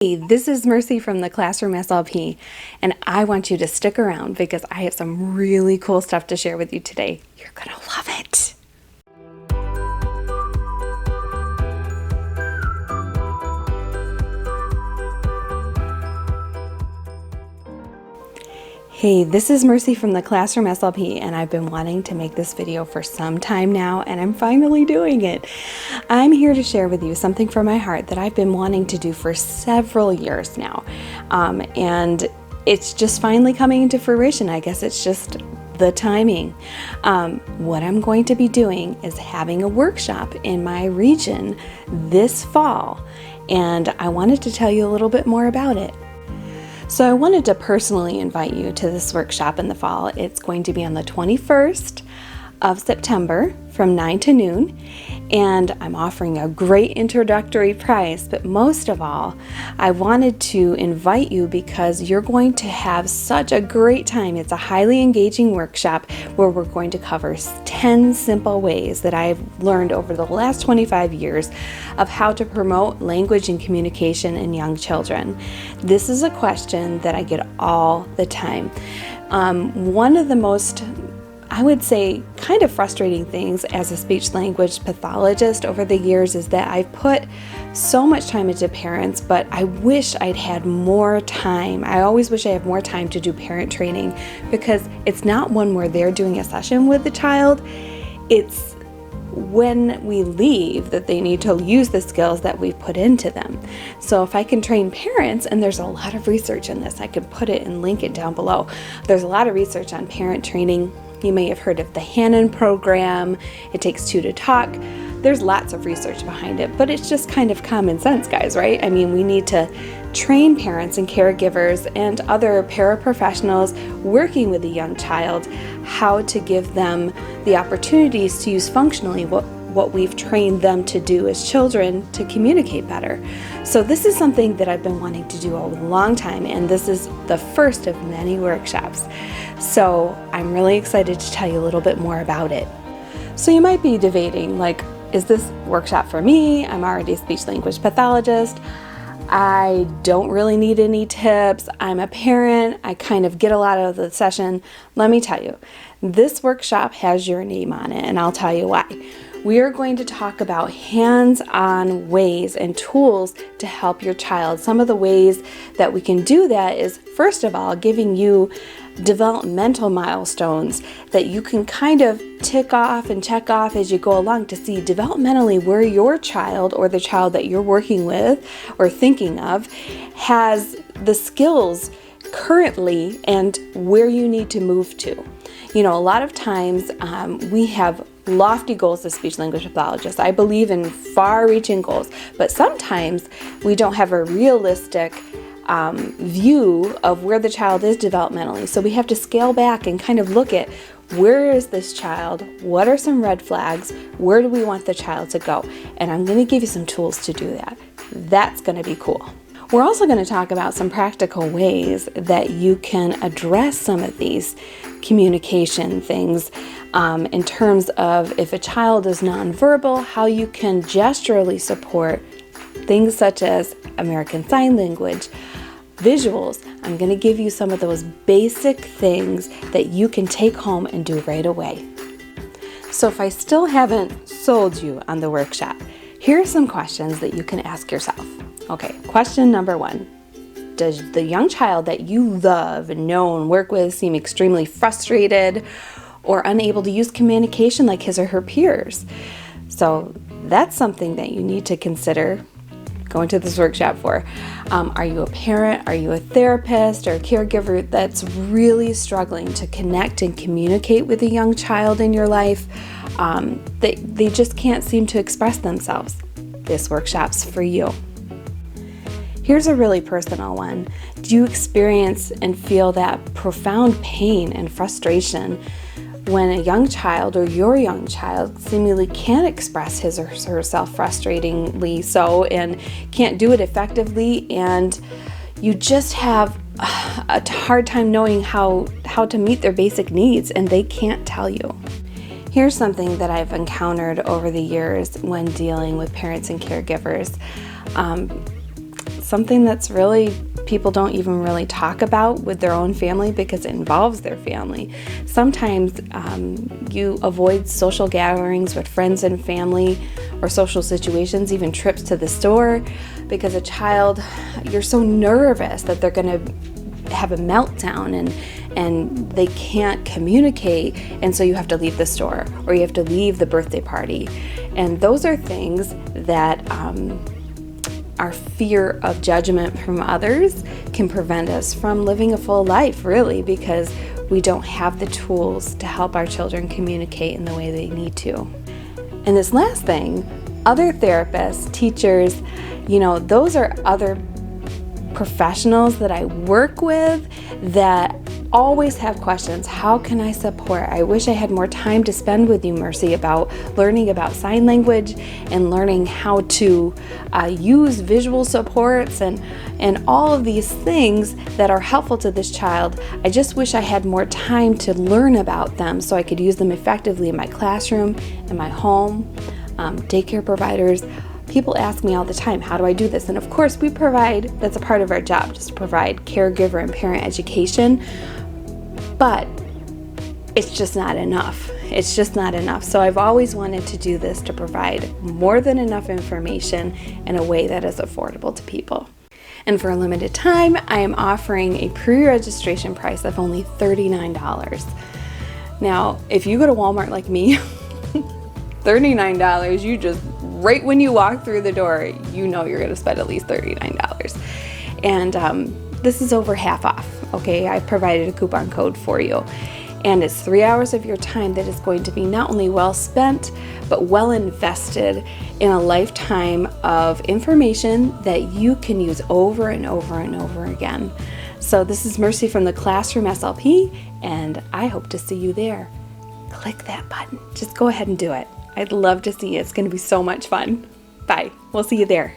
Hey, this is Mercy from the Classroom SLP, and I want you to stick around because I have some really cool stuff to share with you today. You're gonna love it. Hey, this is Mercy from the Classroom SLP, and I've been wanting to make this video for some time now, and I'm finally doing it. I'm here to share with you something from my heart that I've been wanting to do for several years now, and it's just finally coming into fruition. I guess it's just the timing. What I'm going to be doing is having a workshop in my region this fall, and I wanted to tell you a little bit more about it. So I wanted to personally invite you to this workshop in the fall. It's going to be on the 21st of September from 9 to noon, and I'm offering a great introductory price, but most of all, I wanted to invite you because you're going to have such a great time. It's a highly engaging workshop where we're going to cover 10 simple ways that I've learned over the last 25 years of how to promote language and communication in young children. This is a question that I get all the time. One of the most, I would say, kind of frustrating things as a speech language pathologist over the years is that I've put so much time into parents, but I wish I'd had more time. I always wish I had more time to do parent training because it's not when we're there doing a session with the child, it's when we leave that they need to use the skills that we've put into them. So if I can train parents, and there's a lot of research in this, I could put it and link it down below. There's a lot of research on parent training. You may have heard of the Hannon program. It takes two to talk. There's lots of research behind it, but it's just kind of common sense, guys, right? I mean, we need to train parents and caregivers and other paraprofessionals working with a young child how to give them the opportunities to use functionally what we've trained them to do as children to communicate better. So this is something that I've been wanting to do a long time, and this is the first of many workshops. So I'm really excited to tell you a little bit more about it. So you might be debating, like, is this workshop for me? I'm already a speech language pathologist. I don't really need any tips. I'm a parent. I kind of get a lot out of the session. Let me tell you, this workshop has your name on it, and I'll tell you why. We are going to talk about hands-on ways and tools to help your child. Some of the ways that we can do that is, first of all, giving you developmental milestones that you can kind of tick off and check off as you go along to see developmentally where your child or the child that you're working with or thinking of has the skills currently and where you need to move to. You know, a lot of times we have lofty goals as speech language pathologists. I believe in far-reaching goals, but sometimes we don't have a realistic view of where the child is developmentally. So we have to scale back and kind of look at where is this child? What are some red flags? Where do we want the child to go? And I'm going to give you some tools to do that. That's going to be cool. We're also going to talk about some practical ways that you can address some of these communication things in terms of if a child is nonverbal, how you can gesturally support things such as American Sign Language, visuals. I'm going to give you some of those basic things that you can take home and do right away. So if I still haven't sold you on the workshop, here are some questions that you can ask yourself. Okay, question number 1. Does the young child that you love and know and work with seem extremely frustrated or unable to use communication like his or her peers? So that's something that you need to consider going to this workshop for. Are you a parent? Are you a therapist or a caregiver that's really struggling to connect and communicate with a young child in your life? They just can't seem to express themselves. This workshop's for you. Here's a really personal one. Do you experience and feel that profound pain and frustration when a young child or your young child seemingly can't express his or herself frustratingly so and can't do it effectively, and you just have a hard time knowing how to meet their basic needs and they can't tell you? Here's something that I've encountered over the years when dealing with parents and caregivers. something that's really people don't even really talk about with their own family because it involves their family. Sometimes you avoid social gatherings with friends and family or social situations, even trips to the store, because a child, you're so nervous that they're going to have a meltdown and they can't communicate, and so you have to leave the store or you have to leave the birthday party. And those are things that our fear of judgment from others can prevent us from living a full life, really, because we don't have the tools to help our children communicate in the way they need to. And this last thing, other therapists, teachers, those are other professionals that I work with that always have questions. How can I support? I wish I had more time to spend with you, Mercy, about learning about sign language and learning how to use visual supports and all of these things that are helpful to this child. I just wish I had more time to learn about them so I could use them effectively in my classroom, in my home, daycare providers. People ask me all the time, how do I do this? And of course, that's a part of our job, just to provide caregiver and parent education. But it's just not enough. It's just not enough. So I've always wanted to do this to provide more than enough information in a way that is affordable to people. And for a limited time, I am offering a pre-registration price of only $39. Now, if you go to Walmart like me, $39, you just, right when you walk through the door, you're going to spend at least $39. And this is over half off, okay? I provided a coupon code for you. And it's 3 hours of your time that is going to be not only well spent, but well invested in a lifetime of information that you can use over and over and over again. So this is Mercy from the Classroom SLP, and I hope to see you there. Click that button. Just go ahead and do it. I'd love to see you. It's going to be so much fun. Bye. We'll see you there.